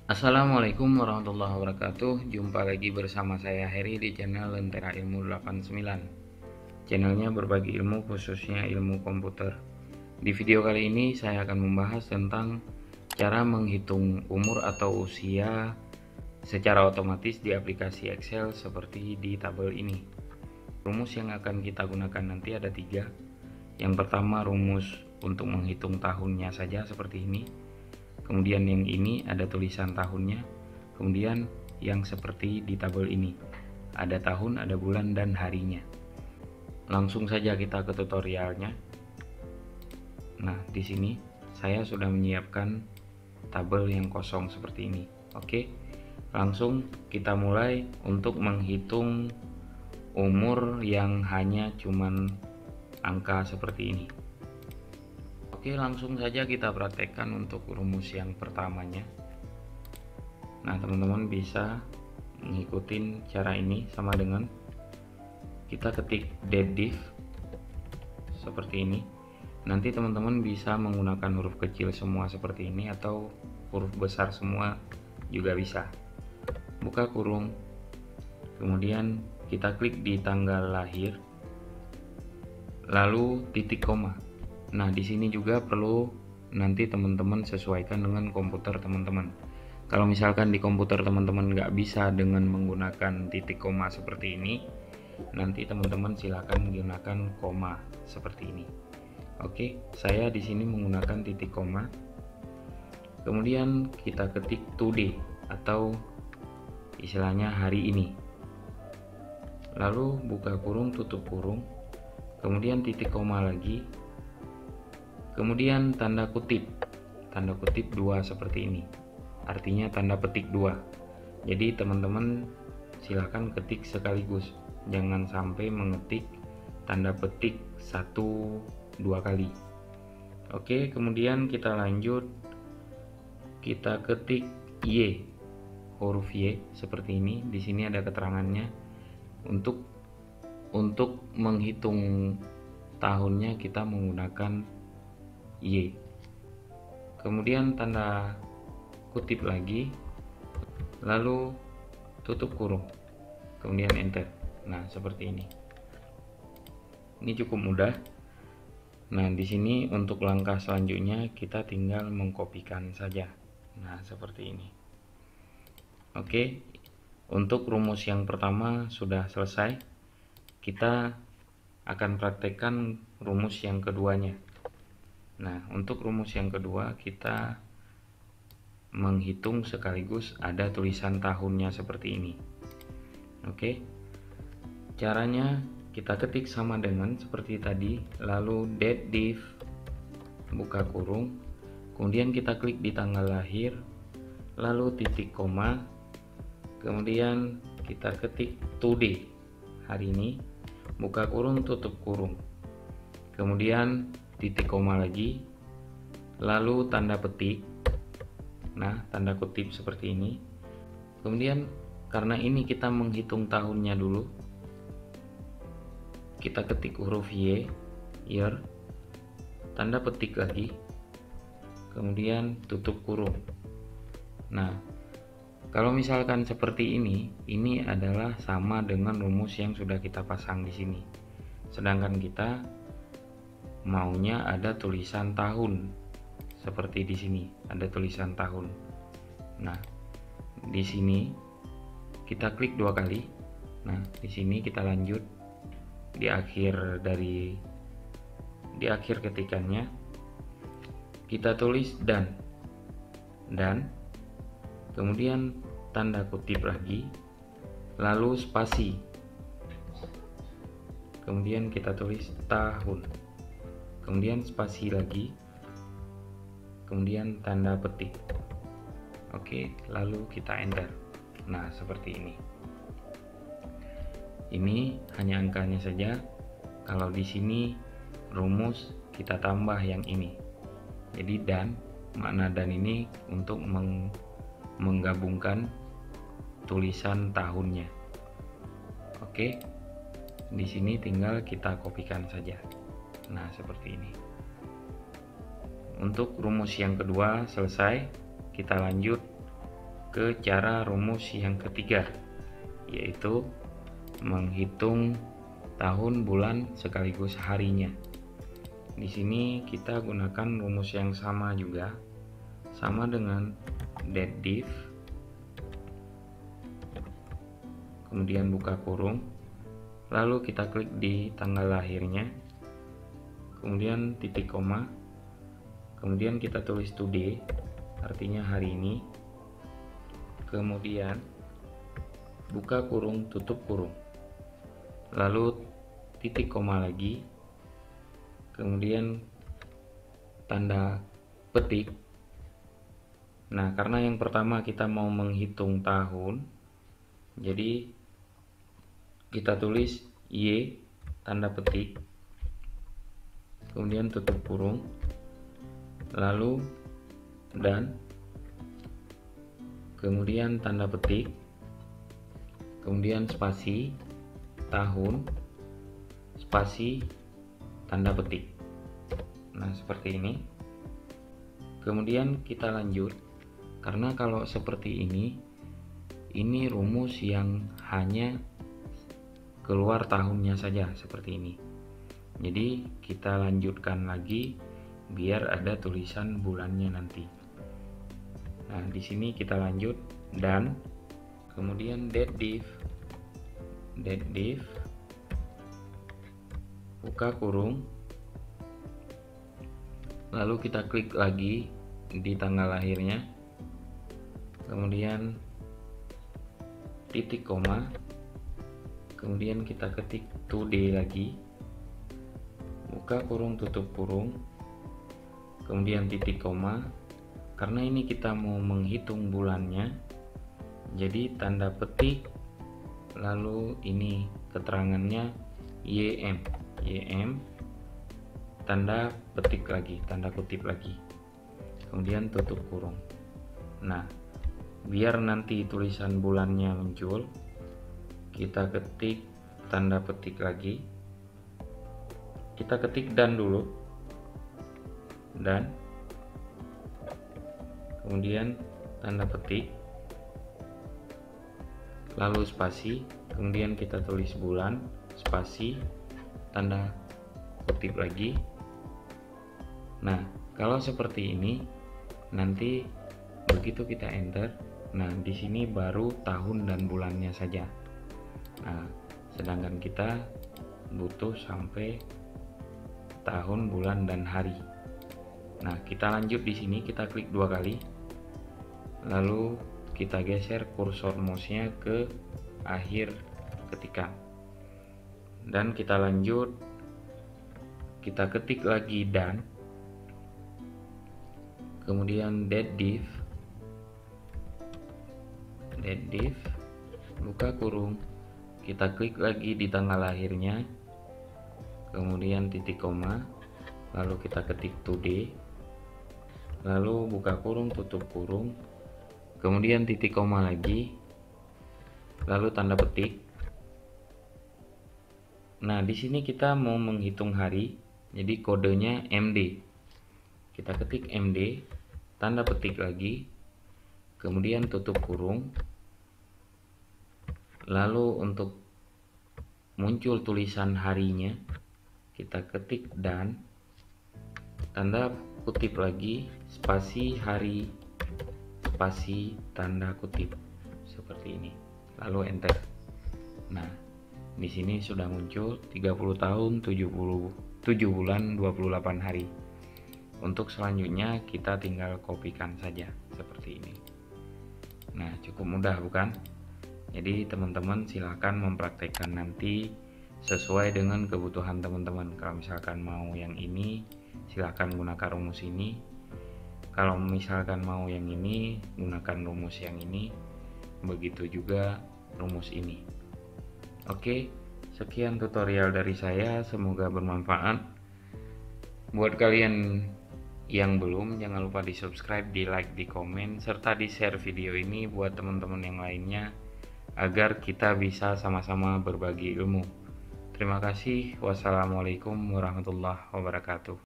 Assalamualaikum warahmatullahi wabarakatuh. Jumpa lagi bersama saya Heri di channel Lentera Ilmu 89. Channelnya berbagi ilmu, khususnya ilmu komputer. Di video kali ini saya akan membahas tentang cara menghitung umur atau usia secara otomatis di aplikasi Excel seperti di tabel ini. Rumus yang akan kita gunakan nanti ada 3. Yang pertama, rumus untuk menghitung tahunnya saja seperti ini. Kemudian yang ini ada tulisan tahunnya. Kemudian yang seperti di tabel ini, ada tahun, ada bulan, dan harinya. Langsung saja kita ke tutorialnya. Nah, di sini saya sudah menyiapkan tabel yang kosong seperti ini. Oke, langsung kita mulai untuk menghitung umur yang hanya cuman angka seperti ini. Oke, langsung saja kita praktekkan untuk rumus yang pertamanya. Nah, teman-teman bisa mengikuti cara ini sama dengan kita ketik deaddiff seperti ini. Nanti teman-teman bisa menggunakan huruf kecil semua seperti ini atau huruf besar semua juga bisa. Buka kurung, kemudian kita klik di tanggal lahir, lalu titik koma. Nah, di sini juga perlu nanti teman-teman sesuaikan dengan komputer teman-teman. Kalau misalkan di komputer teman-teman nggak bisa dengan menggunakan titik koma seperti ini, nanti teman-teman silakan menggunakan koma seperti ini. Oke, saya di sini menggunakan titik koma. Kemudian kita ketik today atau istilahnya hari ini. Lalu buka kurung, tutup kurung, kemudian titik koma lagi, kemudian tanda kutip 2 seperti ini, artinya tanda petik 2. Jadi teman-teman silakan ketik sekaligus, jangan sampai mengetik tanda petik 1-2 kali. Oke, kemudian kita lanjut, kita ketik Y, huruf Y seperti ini. Di sini ada keterangannya. Untuk menghitung tahunnya kita menggunakan Y. Kemudian tanda kutip lagi, lalu tutup kurung, kemudian enter. Nah, seperti ini. Ini cukup mudah. Nah, di sini untuk langkah selanjutnya kita tinggal mengkopikan saja. Nah, seperti ini. Oke, untuk rumus yang pertama sudah selesai. Kita akan praktekkan rumus yang keduanya. Nah, untuk rumus yang kedua kita menghitung sekaligus ada tulisan tahunnya seperti ini. Oke, caranya kita ketik sama dengan seperti tadi, lalu deaddiff, buka kurung, kemudian kita klik di tanggal lahir, lalu titik koma, kemudian kita ketik today, hari ini, buka kurung, tutup kurung, kemudian titik koma lagi, lalu tanda petik, nah tanda kutip seperti ini. Kemudian karena ini kita menghitung tahunnya dulu, kita ketik huruf Y, year, tanda petik lagi, kemudian tutup kurung. Nah, kalau misalkan seperti ini adalah sama dengan rumus yang sudah kita pasang di sini. Sedangkan kita maunya ada tulisan tahun. Seperti di sini ada tulisan tahun. Nah, di sini kita klik 2 kali. Nah, di sini kita lanjut di akhir ketikannya kita tulis dan kemudian tanda kutip lagi, lalu spasi, kemudian kita tulis tahun, kemudian spasi lagi, kemudian tanda petik. Oke, lalu kita enter. Nah, seperti ini. Ini hanya angkanya saja. Kalau di sini rumus kita tambah yang ini. Jadi makna dan ini untuk menggabungkan tulisan tahunnya. Oke, di sini tinggal kita kopikan saja. Nah, seperti ini. Untuk rumus yang kedua selesai, kita lanjut ke cara rumus yang ketiga, yaitu menghitung tahun, bulan sekaligus harinya. Di sini kita gunakan rumus yang sama juga, sama dengan deaddiff, kemudian buka kurung, lalu kita klik di tanggal lahirnya, kemudian titik koma, kemudian kita tulis today, artinya hari ini, kemudian buka kurung, tutup kurung, lalu titik koma lagi, kemudian tanda petik. Nah, karena yang pertama kita mau menghitung tahun, jadi kita tulis Y tanda petik, kemudian tutup kurung, lalu dan, kemudian tanda petik, kemudian spasi, tahun, spasi, tanda petik. Nah, seperti ini. Kemudian kita lanjut, karena kalau seperti ini rumus yang hanya keluar tahunnya saja seperti ini. Jadi kita lanjutkan lagi biar ada tulisan bulannya nanti. Nah, di sini kita lanjut dan kemudian deaddiff, buka kurung, lalu kita klik lagi di tanggal lahirnya, kemudian titik koma, kemudian kita ketik today lagi, buka kurung, tutup kurung, kemudian titik koma. Karena ini kita mau menghitung bulannya, jadi tanda petik, lalu ini keterangannya YM, tanda petik lagi, tanda kutip lagi, kemudian tutup kurung. Nah, biar nanti tulisan bulannya muncul, kita ketik tanda petik lagi, kita ketik dan dulu, dan kemudian tanda petik, lalu spasi, kemudian kita tulis bulan, spasi, tanda kutip lagi. Nah, kalau seperti ini nanti begitu kita enter, nah di sini baru tahun dan bulannya saja. Nah, sedangkan kita butuh sampai tahun, bulan, dan hari. Nah, kita lanjut di sini, kita klik 2 kali, lalu kita geser kursor mouse-nya ke akhir ketikan, dan kita lanjut, kita ketik lagi dan, kemudian deaddiff, buka kurung, kita klik lagi di tanggal lahirnya, kemudian titik koma, lalu kita ketik today, lalu buka kurung, tutup kurung, kemudian titik koma lagi, lalu tanda petik. Nah, di sini kita mau menghitung hari, jadi kodenya MD. Kita ketik MD, tanda petik lagi, kemudian tutup kurung, lalu untuk muncul tulisan harinya kita ketik dan, tanda kutip lagi, spasi hari, spasi, tanda kutip, seperti ini, lalu enter. Nah, di sini sudah muncul 30 tahun 7 bulan 28 hari. Untuk selanjutnya kita tinggal kopikan saja seperti ini. Nah, cukup mudah bukan? Jadi teman-teman silahkan mempraktekkan nanti sesuai dengan kebutuhan teman-teman. Kalau misalkan mau yang ini, silahkan gunakan rumus ini. Kalau misalkan mau yang ini, gunakan rumus yang ini. Begitu juga rumus ini. Oke, sekian tutorial dari saya, semoga bermanfaat. Buat kalian yang belum, jangan lupa di subscribe, di like, di komen, serta di share video ini buat teman-teman yang lainnya, agar kita bisa sama-sama berbagi ilmu. Terima kasih. Wassalamualaikum warahmatullahi wabarakatuh.